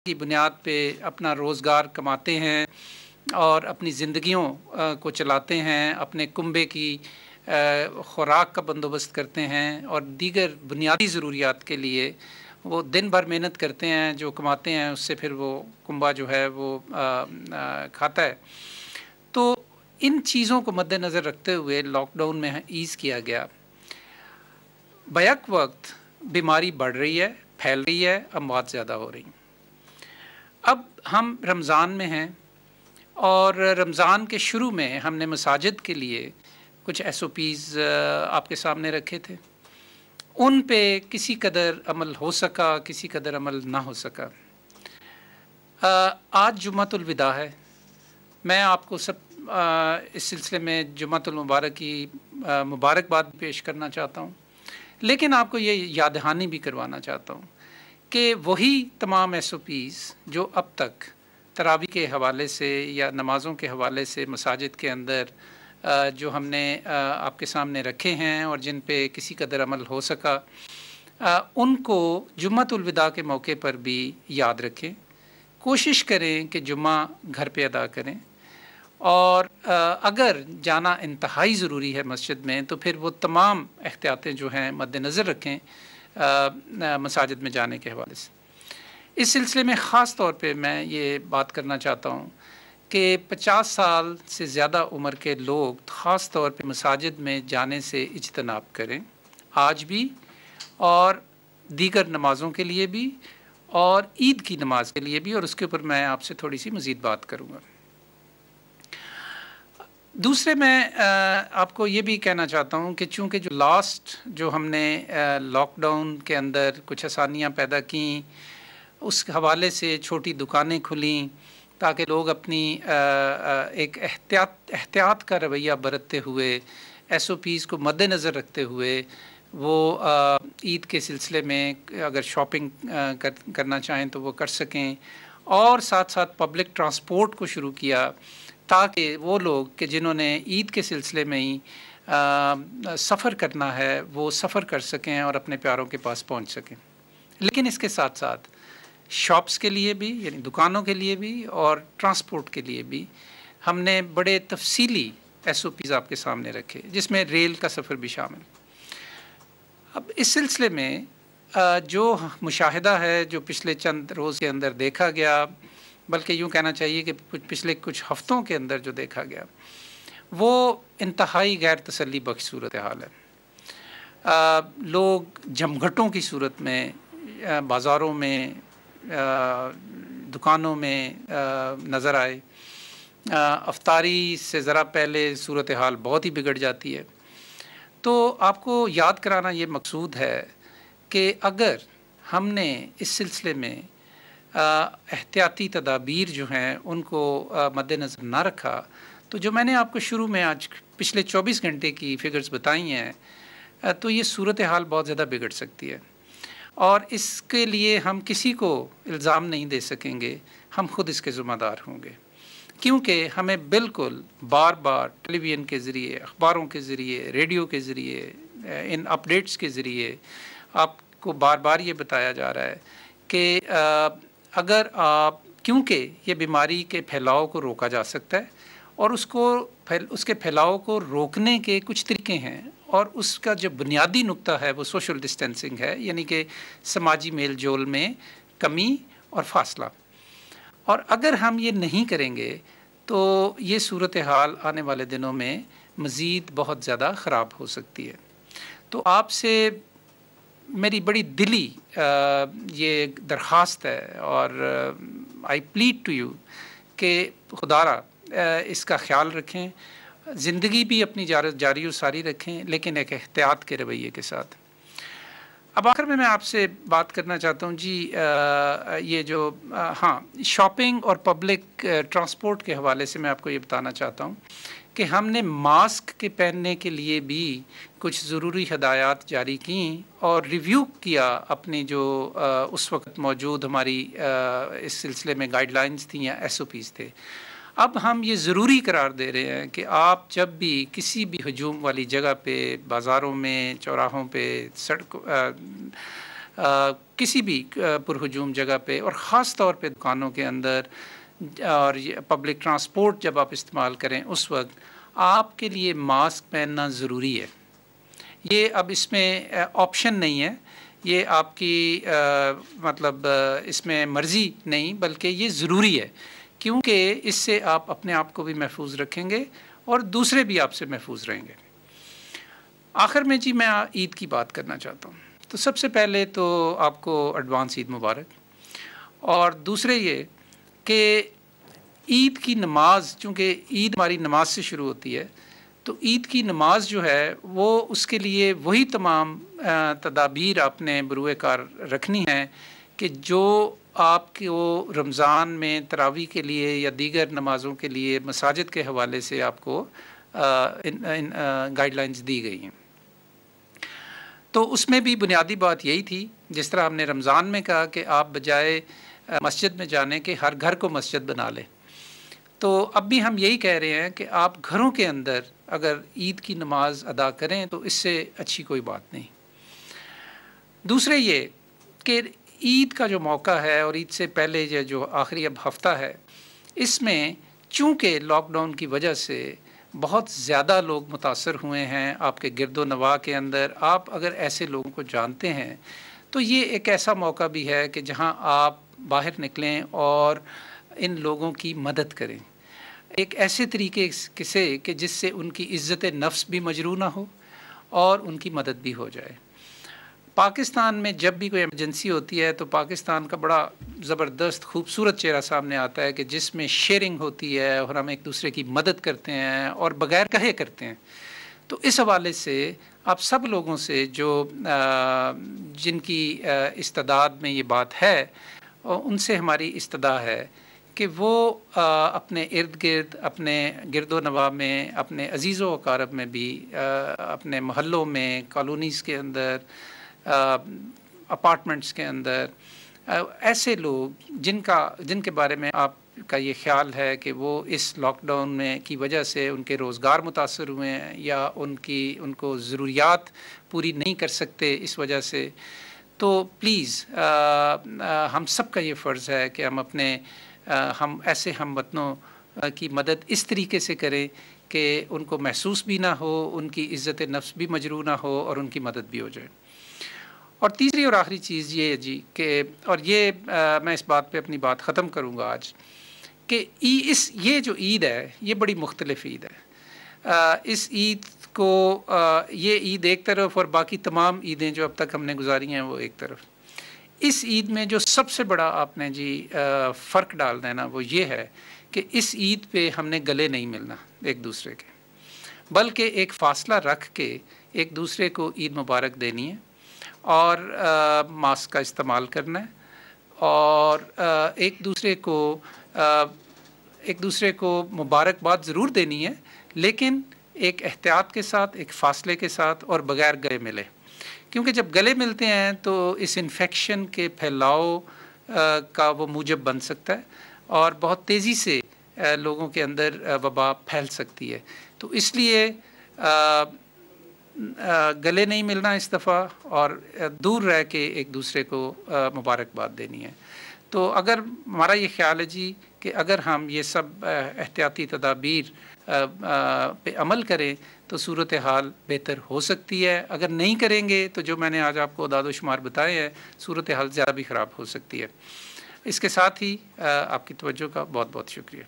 की बुनियाद पे अपना रोज़गार कमाते हैं और अपनी ज़िंदगियों को चलाते हैं, अपने कुंबे की खुराक का बंदोबस्त करते हैं और दीगर बुनियादी ज़रूरियात के लिए वो दिन भर मेहनत करते हैं, जो कमाते हैं उससे फिर वो कुंबा जो है वो खाता है। तो इन चीज़ों को मद्देनज़र रखते हुए लॉकडाउन में ईज़ किया गया। बैक वक्त बीमारी बढ़ रही है, फैल रही है, अमवात ज़्यादा हो रही हैं। अब हम रमज़ान में हैं और रमज़ान के शुरू में हमने मसाजिद के लिए कुछ SOPs आपके सामने रखे थे। उन पे किसी कदर अमल हो सका, किसी कदर अमल ना हो सका। आज जुम्मतुल विदा है। मैं आपको सब इस सिलसिले में जुम्मतुल मुबारक की मुबारकबाद पेश करना चाहता हूँ, लेकिन आपको ये याद दहानी भी करवाना चाहता हूँ कि वही तमाम SOPs जो अब तक तरावी के हवाले से या नमाज़ों के हवाले से मसाजिद के अंदर जो हमने आपके सामने रखे हैं और जिन पे किसी कदर अमल हो सका, उनको जुम्मतुल विदा के मौके पर भी याद रखें। कोशिश करें कि जुम्मा घर पे अदा करें और अगर जाना इंतहाई ज़रूरी है मस्जिद में तो फिर वो तमाम एहतियातें जो हैं मद्देनज़र रखें मसाजिद में जाने के हवाले से। इस सिलसिले में ख़ास तौर पे मैं ये बात करना चाहता हूँ कि 50 साल से ज़्यादा उम्र के लोग ख़ास तौर पे मसाजिद में जाने से इज्तनाब करें, आज भी और दीगर नमाज़ों के लिए भी और ईद की नमाज के लिए भी, और उसके ऊपर मैं आपसे थोड़ी सी मज़ीद बात करूँगा। दूसरे मैं आपको ये भी कहना चाहता हूँ कि चूँकि जो हमने लॉकडाउन के अंदर कुछ आसानियाँ पैदा की, उस हवाले से छोटी दुकानें खुलीं ताकि लोग अपनी एक एहतियात का रवैया बरतते हुए SOPs को मद्देनज़र रखते हुए वो ईद के सिलसिले में अगर शॉपिंग करना चाहें तो वो कर सकें, और साथ साथ पब्लिक ट्रांसपोर्ट को शुरू किया ताकि वो लोग कि जिन्होंने ईद के सिलसिले में ही सफ़र करना है वो सफ़र कर सकें और अपने प्यारों के पास पहुंच सकें। लेकिन इसके साथ साथ शॉप्स के लिए भी, यानी दुकानों के लिए भी और ट्रांसपोर्ट के लिए भी हमने बड़े तफसीली SOPs आपके सामने रखे, जिसमें रेल का सफ़र भी शामिल। अब इस सिलसिले में जो मुशाहिदा है, जो पिछले चंद रोज़ के अंदर देखा गया, बल्कि यूँ कहना चाहिए कि पिछले कुछ हफ़्तों के अंदर जो देखा गया, वो इंतहाई गैर तसल्ली बख्श सूरत हाल है। लोग जमघटों की सूरत में बाज़ारों में, दुकानों में नज़र आए। अफ्तारी से ज़रा पहले सूरत हाल बहुत ही बिगड़ जाती है। तो आपको याद कराना ये मकसूद है कि अगर हमने इस सिलसिले में एहतियाती तदाबीर जो हैं उनको मद्देनज़र ना रखा, तो जो मैंने आपको शुरू में आज पिछले 24 घंटे की फ़िगर्स बताई हैं, तो ये सूरत हाल बहुत ज़्यादा बिगड़ सकती है और इसके लिए हम किसी को इल्ज़ाम नहीं दे सकेंगे, हम ख़ुद इसके ज़िम्मेदार होंगे, क्योंकि हमें बिल्कुल बार बार टेलीविज़न के ज़रिए, अखबारों के ज़रिए, रेडियो के ज़रिए, इन अपडेट्स के ज़रिए आपको बार बार ये बताया जा रहा है कि अगर आप, क्योंकि ये बीमारी के फैलाव को रोका जा सकता है और उसके फैलाव को रोकने के कुछ तरीके हैं, और उसका जो बुनियादी नुक्ता है वो सोशल डिस्टेंसिंग है, यानी कि समाजी मेल जोल में कमी और फासला। और अगर हम ये नहीं करेंगे तो ये सूरत हाल आने वाले दिनों में मज़ीद बहुत ज़्यादा ख़राब हो सकती है। तो आपसे मेरी बड़ी दिली ये दरख्वास्त है और आई प्लीड टू यू कि खुदारा इसका ख़्याल रखें, ज़िंदगी भी अपनी जारी और सारी रखें, लेकिन एक एहतियात के रवैये के साथ। अब आखिर में मैं आपसे बात करना चाहता हूँ जी, ये जो शॉपिंग और पब्लिक ट्रांसपोर्ट के हवाले से मैं आपको ये बताना चाहता हूँ कि हमने मास्क के पहनने के लिए भी कुछ ज़रूरी हदायत जारी की और रिव्यू किया अपनी जो उस वक्त मौजूद हमारी इस सिलसिले में गाइडलाइंस थी या SOPs थे। अब हम ये ज़रूरी करार दे रहे हैं कि आप जब भी किसी भी हजूम वाली जगह पे, बाज़ारों में, चौराहों पे, किसी भी पुरहुजूम जगह पे, और ख़ास तौर पे दुकानों के अंदर और पब्लिक ट्रांसपोर्ट जब आप इस्तेमाल करें उस वक्त आपके लिए मास्क पहनना ज़रूरी है। ये अब इसमें ऑप्शन नहीं है, ये आपकी मतलब इसमें मर्ज़ी नहीं, बल्कि ये ज़रूरी है, क्योंकि इससे आप अपने आप को भी महफूज रखेंगे और दूसरे भी आपसे महफूज रहेंगे। आखिर में जी मैं ईद की बात करना चाहता हूँ। तो सबसे पहले तो आपको एडवांस ईद मुबारक, और दूसरे ये कि ईद की नमाज, चूँकि ईद हमारी नमाज से शुरू होती है, तो ईद की नमाज जो है वो उसके लिए वही तमाम तदाबीर आपने बरूए कार रखनी है कि जो आपको रमज़ान में तरावी के लिए या दीगर नमाज़ों के लिए मसाजिद के हवाले से आपको इन गाइडलाइंस दी गई हैं। तो उसमें भी बुनियादी बात यही थी, जिस तरह हमने रमज़ान में कहा कि आप बजाय मस्जिद में जाने के हर घर को मस्जिद बना लें, तो अब भी हम यही कह रहे हैं कि आप घरों के अंदर अगर ईद की नमाज अदा करें तो इससे अच्छी कोई बात नहीं। दूसरे ये कि ईद का जो मौका है और ईद से पहले ये जो आखिरी अब हफ्ता है, इसमें चूँकि लॉकडाउन की वजह से बहुत ज़्यादा लोग मुतासर हुए हैं आपके गिरदो नवा के अंदर, आप अगर ऐसे लोगों को जानते हैं तो ये एक ऐसा मौका भी है कि जहां आप बाहर निकलें और इन लोगों की मदद करें एक ऐसे तरीके से कि जिससे उनकी इज़्ज़त नफ्स भी मजरू ना हो और उनकी मदद भी हो जाए। पाकिस्तान में जब भी कोई इमरजेंसी होती है तो पाकिस्तान का बड़ा ज़बरदस्त खूबसूरत चेहरा सामने आता है कि जिसमें शेयरिंग होती है और हम एक दूसरे की मदद करते हैं और बग़ैर कहे करते हैं। तो इस हवाले से आप सब लोगों से जो जिनकी इस्तेदाद में ये बात है, उनसे हमारी इस्तदा है कि वो अपने इर्द गिर्द, अपने गिरदो नवा में, अपने अजीज़ व अकारब में भी, अपने महल्लों में, कॉलोनीज़ के अंदर, अपार्टमेंट्स के अंदर ऐसे लोग जिनके बारे में आपका ये ख्याल है कि वो इस लॉकडाउन में की वजह से उनके रोज़गार मुतासर हुए हैं या उनको ज़रूरियात पूरी नहीं कर सकते इस वजह से, तो प्लीज़ हम सब का ये फ़र्ज़ है कि हम ऐसे हमवतनों की मदद इस तरीके से करें कि उनको महसूस भी ना हो, उनकी इज़्ज़त नफ्स भी मजरू ना हो और उनकी मदद भी हो जाए। और तीसरी और आखिरी चीज़ ये है जी कि, और ये मैं इस बात पे अपनी बात ख़त्म करूँगा आज, कि ये जो ईद है ये बड़ी मुख्तलिफ़ ईद है। इस ईद को ये ईद एक तरफ और बाकी तमाम ईदें जो अब तक हमने गुजारी हैं वो एक तरफ। इस ईद में जो सबसे बड़ा आपने जी फ़र्क डाल देना वो ये है कि इस ईद पे हमने गले नहीं मिलना एक दूसरे के, बल्कि एक फ़ासला रख के एक दूसरे को ईद मुबारक देनी है और मास्क का इस्तेमाल करना है और एक दूसरे को मुबारकबाद ज़रूर देनी है, लेकिन एक एहतियात के साथ, एक फ़ासले के साथ और बग़ैर गले मिले, क्योंकि जब गले मिलते हैं तो इस इन्फेक्शन के फैलाव का वो मूजब बन सकता है और बहुत तेज़ी से लोगों के अंदर वबा फैल सकती है। तो इसलिए गले नहीं मिलना इस दफ़ा और दूर रह के एक दूसरे को मुबारकबाद देनी है। तो अगर हमारा ये ख्याल है जी कि अगर हम ये सब एहतियाती तदाबीर पे अमल करें तो सूरत हाल बेहतर हो सकती है। अगर नहीं करेंगे तो जो मैंने आज आपको अदाद शुमार बताए हैं, सूरत हाल ज़्यादा भी ख़राब हो सकती है। इसके साथ ही आपकी तवज्जो का बहुत बहुत शुक्रिया।